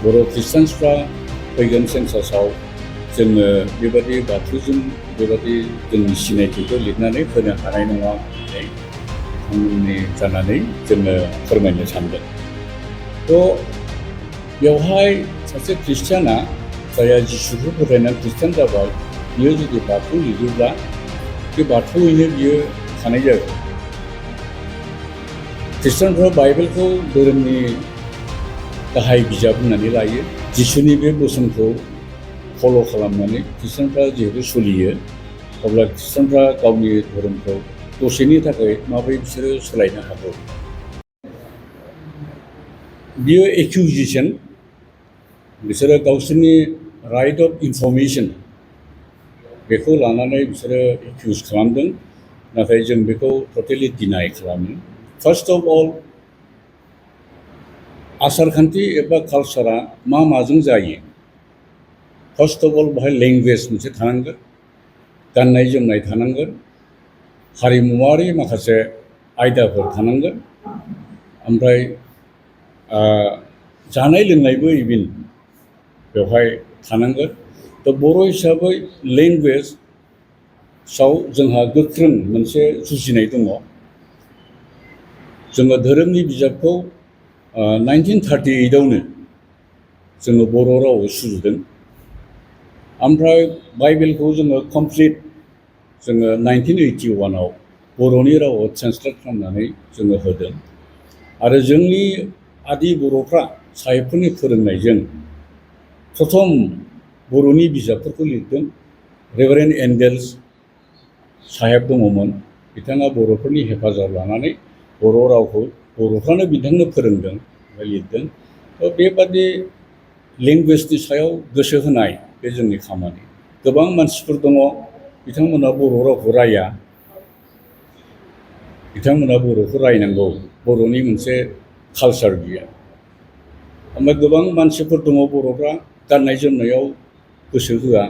बर' ख्रिस्टानफ्रा फैगोन सेन्सासाव जोङो बेबादि बाथौजों बेबादि जोंनि सिनायथिखौ लिरनानै होनो हानाय नङा होननानै बिथांमोननि जानानै जोङो फोरमायनो सानदों। थ' बेवहाय सासे ख्रिस्टियाना जायहा जिसुखौ फोथायनानै ख्रिस्टियान जाबाय बियो जुदि बाथौ लिरोब्ला बे बाथौयैनो बियो थानाय जागोन। ख्रिस्टियानफ्रा बाइबेलखौ धोरोमनि गाहाय बिजाब होननानै लायो। जिसुनि बे बोसोनखौ फल' खालामनानै ख्रिस्टियानफ्रा जिहेतु सोलियो, अब्ला ख्रिस्टियानफ्रा गावनि धोरोमखौ दसेनि थाखाय माबोरै बिसोरो सोलायनो हागौ? बियो एक्युजिशन, बिसोरो गावसोरनि राइट अफ इनफरमेशन बेखौ लानानै बिसोरो एक्युज खालामदों, नाथाय जों बेखौ टटेलि डिनाय खालामो। फार्स्ट अफ अल, आसारखान्थि एबा कालसारा माजों जायो? फार्स्ट अफ अल बेहाय लेंगुवेज मोनसे थानांगोन, गाननाय जोमनाय थानांगोन, हारिमुवारि माखासे आयदाफोर थानांगोन, ओमफ्राय जानाय लोंनायबो इभिन बेवहाय थानांगोन। थ' बर' हिसाबै लेंगुवेजआव जोंहा गोख्रों मोनसे जुजिनाय दङ। जोङो धोरोमनि बिजाबखौ 1938आवनो जोङो बर' रावआव सुजुदों, ओमफ्राय बाइबेलखौ जोङो कमप्लिट जोङो 1981आव बर'नि रावआव ट्रेन्सलेट खालामनानै जोङो होदों। आरो जोंनि आदि बर'फ्रा साहिबफोरनि फोरोंनायजों प्रथम बर'नि बिजाबफोरखौ लिरदों। रेभारेन्ड एन्डेल्स साहेब दङमोन, बिथाङा बर'फोरनि हेफाजाब लानानै बर' रावखौ बर'फ्रानो बिथांनो फोरोंदों बा लिरदों। थ' बेबादि लेंगुवेजनि सायाव गोसो होनाय बे जोंनि खामानि। गोबां मानसिफोर दङ, बिथांमोना बर' रावखौ राया, बिथांमोना बर'खौ रायनांगौ, बर'नि मोनसे कालसार बियो। ओमफ्राय गोबां मानसिफोर दङ बर'फ्रा गाननाय जोमनायाव गोसो होआ,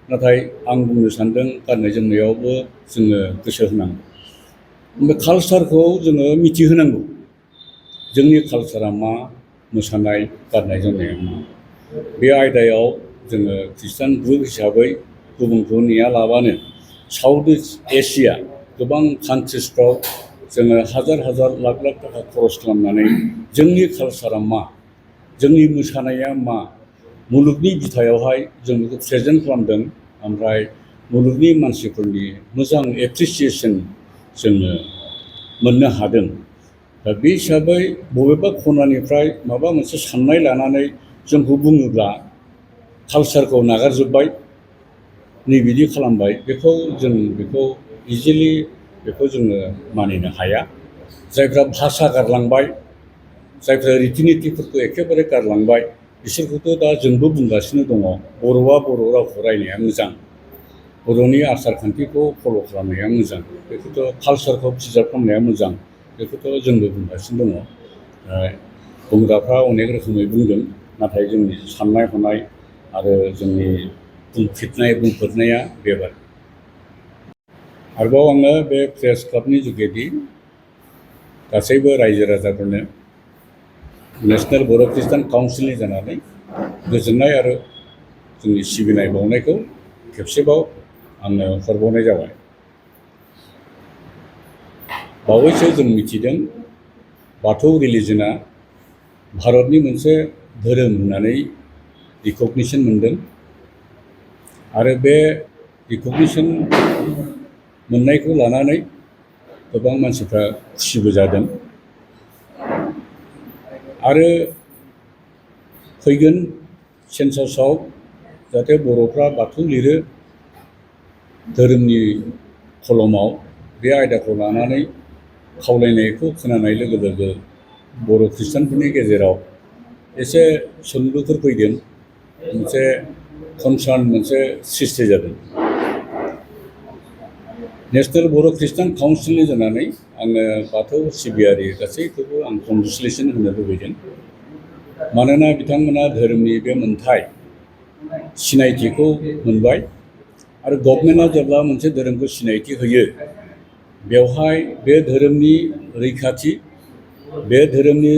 नाथाय आं बुंनो सानदों गाननाय जोमनायावबो जोङो गोसो होनांगौ। ओमफ्राय कालसारखौ जोङो मिथिहोनांगौ, जोंनि कालसारा मा, मोसानाय गाननाय जोमनाया मा। बे आयदायाव जोङो ख्रिस्टान ग्रुप हिसाबै गुबुनखौ नेयालाबानो साउथ इस्ट एसिया गोबां कान्ट्रिसफ्राव जोङो हाजार हाजार लाख लाख थाखा खरस खालामनानै जोंनि कालसारा मा, जोंनि मोसानाया मा, मुलुगनि बिथायावहाय जों बेखौ प्रेजेन्ट खालामदों। ओमफ्राय मुलुगनि मानसिफोरनि मोजां एप्रिसिएसन जोङो मोननो हादों। दा बे हिसाबै बबेबा खनानिफ्राय माबा मोनसे साननाय लानानै जोंखौ बुङोब्ला कालसारखौ नागारजोब्बाय, नैबिदि खालामबाय, जों बेखौ इजिलि बेखौ जोङो मानिनो हाया। जायफ्रा भाषा गारलांबाय, जायफ्रा रितिनितिफोरखौ एखेबारे गारलांबाय, बिसोरखौथ' दा जोंबो बुंगासिनो दङ बर'आ बर' रावखौ रायनाया मोजां, बर'नि आसार खान्थिखौ फल' खालामनाया मोजां, बेखौथ' कालसारखौ प्रिजार्भ खालामनाया मोजां, बेखौथ' जोंबो बुंगासिनो दङ। बुंग्राफ्रा अनेक रोखोमै बुंदों, नाथाय जोंनि साननाय हनाय आरो जोंनि बुंफोरनाया बेबादि। आरोबाव आङो बे प्रेस क्लाबनि जुगेदि गासैबो रायजो राजाफोरनो नेसनेल बर' ख्रिस्टान काउन्सिलनि जानानै गोजोननाय आरो जोंनि सिबिनाय बावनायखौ खेबसेबाव आङो हरबावनाय जाबाय। बावैसो जों मिथिदों बाथौ रिलिजना भारतनि मोनसे धोरोम होननानै रिकगनिसन मोनदों, आरो बे रिकगनिसन मोननायखौ लानानै गोबां मानसिफ्रा खुसिबो जादों। आरो फैगोन सेन्सासाव जाहाथे बर'फ्रा बाथौ लिरो धोरोमनि कलमाव, बे आयदाखौ लानानै खावलायनायखौ खोनानाय लोगो लोगो बर' ख्रिस्टानफोरनि गेजेराव एसे सोंलुफोर फैदों, मोनसे कनसार्न मोनसे सृष्टि जादों। नेसनेल बर' ख्रिस्टान काउन्सिलनि जानानै आङो बाथौ सिबियारि गासैखौबो आं कंग्रेचुलेसन होनो लुबैदों। मानोना बिथांमोना धोरोमनि बे मोनथाय सिनायथिखौ मोनबाय, आरो गभर्नमेन्टआ जेब्ला मोनसे धोरोमखौ सिनायथि होयो, बेवहाय बे धोरोमनि रैखाथि, बे धोरोमनि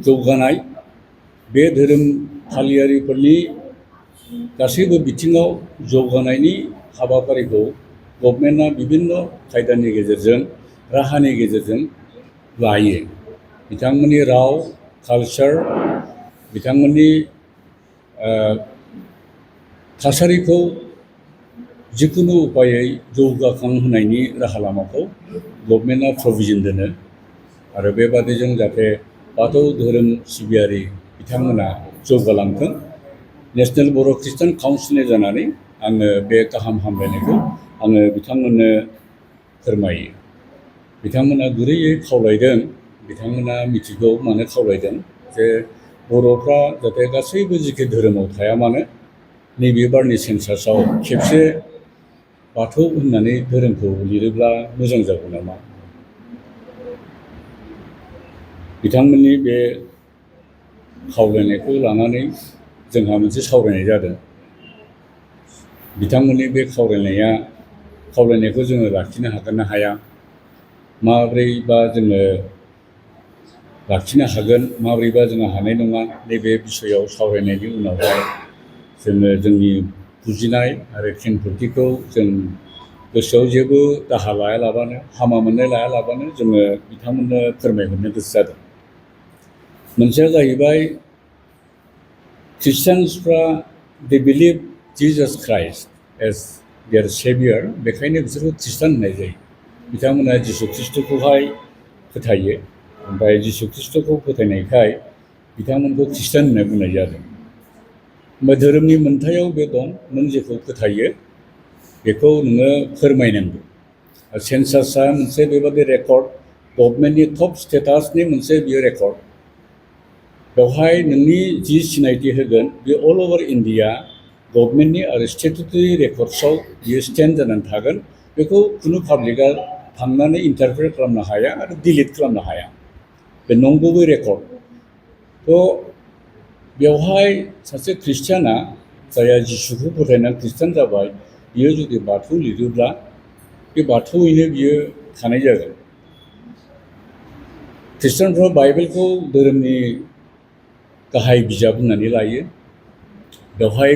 जौगानाय, बे धोरोम फालियारिफोरनि गासैबो बिथिङाव जौगानायनि हाबाफारिखौ गभर्नमेन्टआ बिभिन्न खायदानि गेजेरजों राहानि गेजेरजों लायो। बिथांमोननि राव कालचार बिथांमोननि थासारिखौ जिकुनु उपायै जौगाखांहोनायनि राहा लामाखौ गभर्नमेन्टआ प्रभिजन दोनो आरो बेबादिजों जाहाथे बाथौ धोरोम सिबियारि बिथांमोना जौगालांथों। नेशनेल बर' ख्रिस्टान काउन्सिलनि जानानै आङो बे गाहाम हामलायनायखौ आङो बिथांमोननो फोरमायो। बिथांमोना गुरैयै खावलायदों, बिथांमोना मिथिगौ मानो खावलायदों जे बर'फ्रा जाहाथे गासैबो जिखि धोरोमाव थाया मानो नैबे बारनि सेन्सासाव खेबसे बाथौ होननानै धोरोमखौ लिरोब्ला मोजां जागौ नामा। बिथांमोननि बे खावलायनायखौ लानानै जोंहा मोनसे सावरायनाय जादों। बिथांमोननि बे खावलायनायखौ जोङो लाखिनो हागोन ना हाया, माब्रैबा जोङो लाखिनो हागोन, माब्रैबा जोङो हानाय नङा, नैबे बिसयाव सावरायनायनि उनावहाय जोङो जोंनि बुजिनाय आरो खेंफोरथिखौ जों गोसोआव जेबो दाहा लायालाबानो, हामा मोननाय लायालाबानो जोङो बिथांमोननो फोरमायहरनो गोसो जादों। मोनसेया जाहैबाय ख्रिस्टियानसफ्रा they believe Jesus Christ as their saviour, बेखायनो बिसोरखौ ख्रिस्टान होननाय जायो। बिथांमोना जिसु ख्रिस्ट'खौहाय फोथायो, ओमफ्राय जिसु ख्रिस्ट'खौ फोथायनायखाय बिथांमोनखौ ख्रिस्टान होनना बुंनाय जादों। ओमफ्राय धोरोमनि मोन्थायाव बे दं, नों जेखौ फोथायो बेखौ नोङो फोरमायनांगौ। सेन्सासआ मोनसे बेबादि रेकर्ड, गभर्नमेन्टनि टप स्टेटासनि मोनसे बियो रेकर्ड। बेवहाय नोंनि जि सिनायथि होगोन बे अल अभार इन्डिया गभर्नमेन्टनि आरो स्टेटुटरि रेकर्डसआव बियो स्टेन्ड जानानै थागोन। बेखौ खुनु पाब्लिकआ थांनानै इन्टारफेयार खालामनो हाया आरो डिलिट खालामनो हाया। बे नंगुबै रेकर्ड। थ' बेवहाय सासे ख्रिस्टियाना जायहा जिसुखौ फोथायना ख्रिस्टान जाबाय, बियो जुदि बाथौ लिरोब्ला बे बाथौयैनो बियो थानाय जागोन। ख्रिस्टानफ्रा बाइबेलखौ धोरोमनि गाहाय बिजाब होननानै लायो। बेवहाय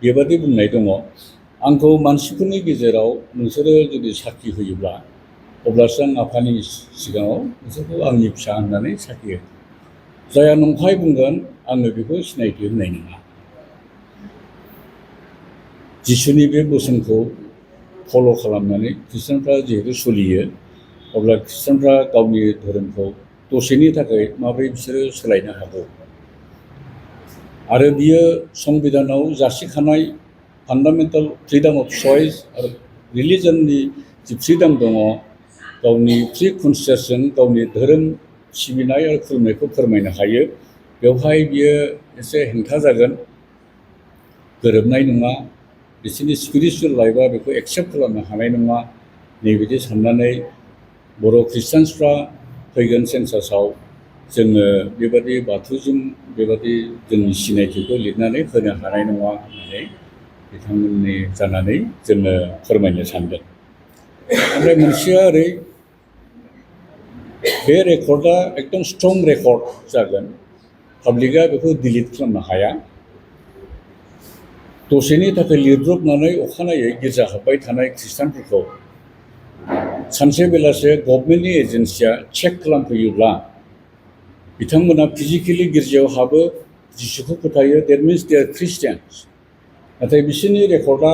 बेबादि बुंनाय दङ, आंखौ मानसिफोरनि गेजेराव नोंसोरो जुदि साखि होयोब्ला अब्लासो आं आफानि सिगाङाव नोंसोरखौ आंनि फिसा होननानै साखि होगोन। जायहा नंखाय बुंगोन आङो बेखौ सिनायथि होनाय नङा। जिसुनि बे बोसोनखौ फल' खालामनानै ख्रिस्टानफ्रा जिहेतु सोलियो, अब्ला ख्रिस्टानफ्रा गावनि धोरोमखौ दसेनि थाखाय माबोरै बिसोरो सोलायनो हागौ। आरो बियो संबिधानाव जासिखानाय फान्डामेन्टेल फ्रिडम अफ चइस आरो रिलिजननि जि फ्रिडम दङ, गावनि फ्रि कनसियासजों गावनि धोरोम सिबिनाय आरो खुलुमनायखौ फोरमायनो हायो। बेवहाय बियो एसे हेंथा जागोन, गोरोबनाय नङा, बिसोरनि स्पिरिचुवेल लाइफआ बेखौ एक्सेप्ट खालामनो हानाय नङा। नैबिदि साननानै बर' ख्रिस्टियानसफ्रा फैगोन सेन्सासाव जोङो बेबादि बाथौजों बेबादि जोंनि सिनायथिखौ लिरनानै होनो हानाय नङा होननानै बिथांमोननि जानानै जोङो फोरमायनो सानदों। ओमफ्राय मोनसेया ओरै, बे रेकर्डआ एकदम स्ट्रं रेकर्ड जागोन, पाब्लिकआ बेखौ डिलिट खालामनो हाया। दसेनि थाखाय लिरब्रबनानै अखानायै गिर्जा हाबबाय थानाय ख्रिस्टानफोरखौ सानसे बेलासे गभर्नमेन्टनि एजेन्सिया चेक खालामफैयोब्ला बिथांमोना फिजिकेलि गिर्जायाव हाबो, जिसुखौ फोथायो, देट मिन्स दे आर ख्रिस्टियान्स। नाथाय बिसोरनि रेकर्डआ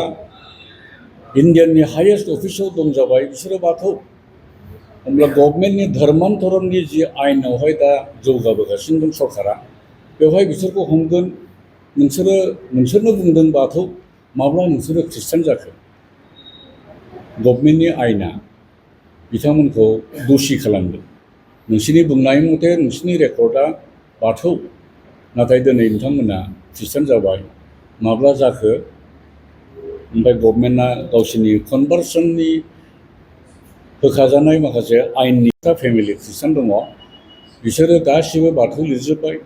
इण्डियाननि हायेस्ट अफिसाव दं जाबाय बिसोरो बाथौ। होमब्ला गभर्नमेन्टनि धर्मान्तरणनि जि आयेनावहाय दा जौगाबोगासिनो दं सरकारा, बेवहाय बिसोरखौ हमगोन, नोंसोरनो बुंदों बाथौ, माब्ला नोंसोरो ख्रिस्टान जाखो। गभर्नमेन्टनि आयेना बिथांमोनखौ दोषि खालामदों। नोंसोरनि बुंनाय मथे नोंसोरनि रेकर्डआ बाथौ, नाथाय दिनै नोंथांमोना ख्रिस्टान जाबाय, माब्ला जाखो। ओमफ्राय गभर्नमेन्टआ गावसोरनि कनभार्सननि होखाजानाय माखासे आयेननि फेमिलि ख्रिस्टान दङ, बिसोरो गासिबो बाथौ लिरजोब्बाय,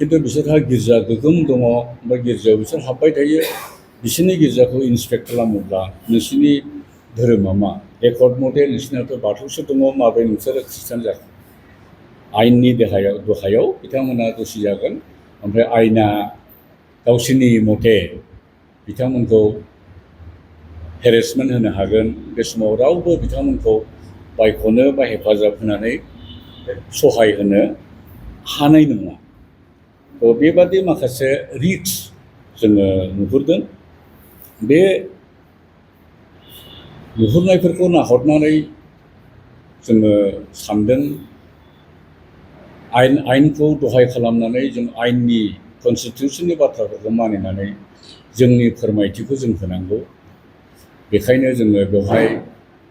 खिन्थु बिसोरहा गिर्जा गोगोम दङ, ओमफ्राय गिर्जायाव बिसोर हाबबाय थायो। बिसोरनि गिर्जाखौ इन्सपेक्ट खालामोब्ला नोंसोरनि धोरोमा मा, रेकर्ड मथे नोंसोरनाथ' बाथौसो दङ, माब्रै नोंसोरो ख्रिस्टान जाखो। आयेननि दहायाव बिथांमोना दोषि जागोन। ओमफ्राय आयेना गावसोरनि मथे बिथांमोनखौ हेरेसमेन्ट होनो हागोन। बे समाव रावबो बिथांमोनखौ बायख'नो बा हेफाजाब होनानै सहाय होनो हानाय नङा। बेबादि माखासे रिस्क जोङो नुहुरदों। बे नुहुरनायफोरखौ नाहरनानै जोङो सानदों आयेनखौ दहाय खालामनानै जों आयेननि कनस्टिटिउसननि बाथ्राफोरखौ मानिनानै जोंनि फोरमायथिखौ जों होनांगौ। बेखायनो जोङो बेवहाय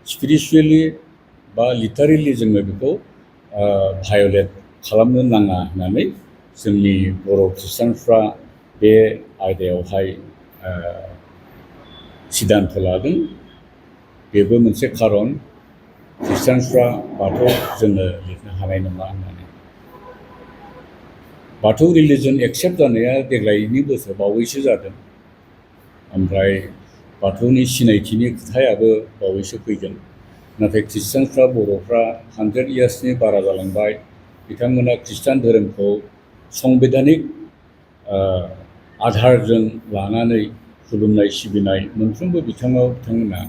स्पिरिचुवेलि बा लिटारेलि जोङो बेखौ भायलेट खालामनो नाङा होननानै जोंनि बर' खृष्टानफ्रा बे आयदायावहाय सिद्धान्त लादों। बेबो मोनसे खारन खृष्टानफ्रा बाथौ जोङो लिरनो हानाय नङा होननानै। बाथौ रिलिजन एक्सेप्ट जानाया देग्लायनि बोसोर बावैसो जादों। ओमफ्राय बाथौनि सिनायथिनि खोथायाबो बावैसो फैगोन। नाथाय खृष्टानफ्रा बर'फ्रा 100 इयार्सनि बारा जालांबाय। बिथांमोना खृष्टान धोरोमखौ संबिधानिक आधारजों लानानै खुलुमनाय सिबिनाय मोनफ्रोमबो बिथिङाव बिथांमोना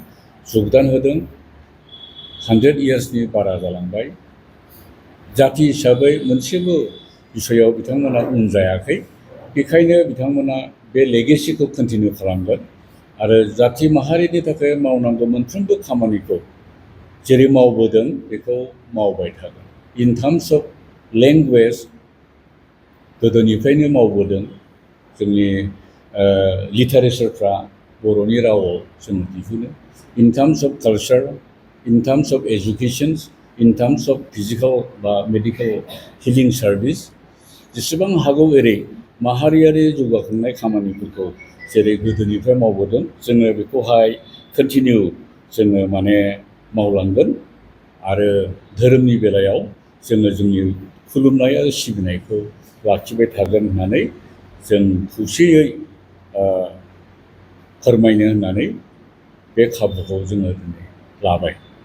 जगदान होदों। 100 इयार्सनि बारा जालांबाय। जाथि हिसाबै मोनसेबो बिसयाव बिथांमोना उन जायाखै। बेखायनो बिथांमोना बे लेगेसिखौ कन्टिनिउ खालामगोन आरो जाथि माहारिनि थाखाय मावनांगौ मोनफ्रोमबो खामानिखौ जेरै मावबोदों बेखौ मावबाय थागोन। इन टार्म्स अफ लेंगुवेज गोदोनिफ्रायनो मावबोदों। जोंनि लिटारेचारफ्रा बर'नि रावाव जों दिहुनो। In terms of culture, in terms of education, in terms of physical बा मेडिकेल हिलिं सार्भिस जेसेबां हागौ एरै माहारियारि जौगाखांनाय खामानिफोरखौ जेरै गोदोनिफ्राय मावबोदों जोङो बेखौहाय कन्टिनिउ जोङो मावलांगोन आरो धोरोमनि बेलायाव जोङो जोंनि खुलुमनाय आरो सिबिनायखौ लाखिबाय थागोन होननानै जों खौसेयै फोरमायनो होननानै बे खाबुखौ जोङो दिनै लाबाय।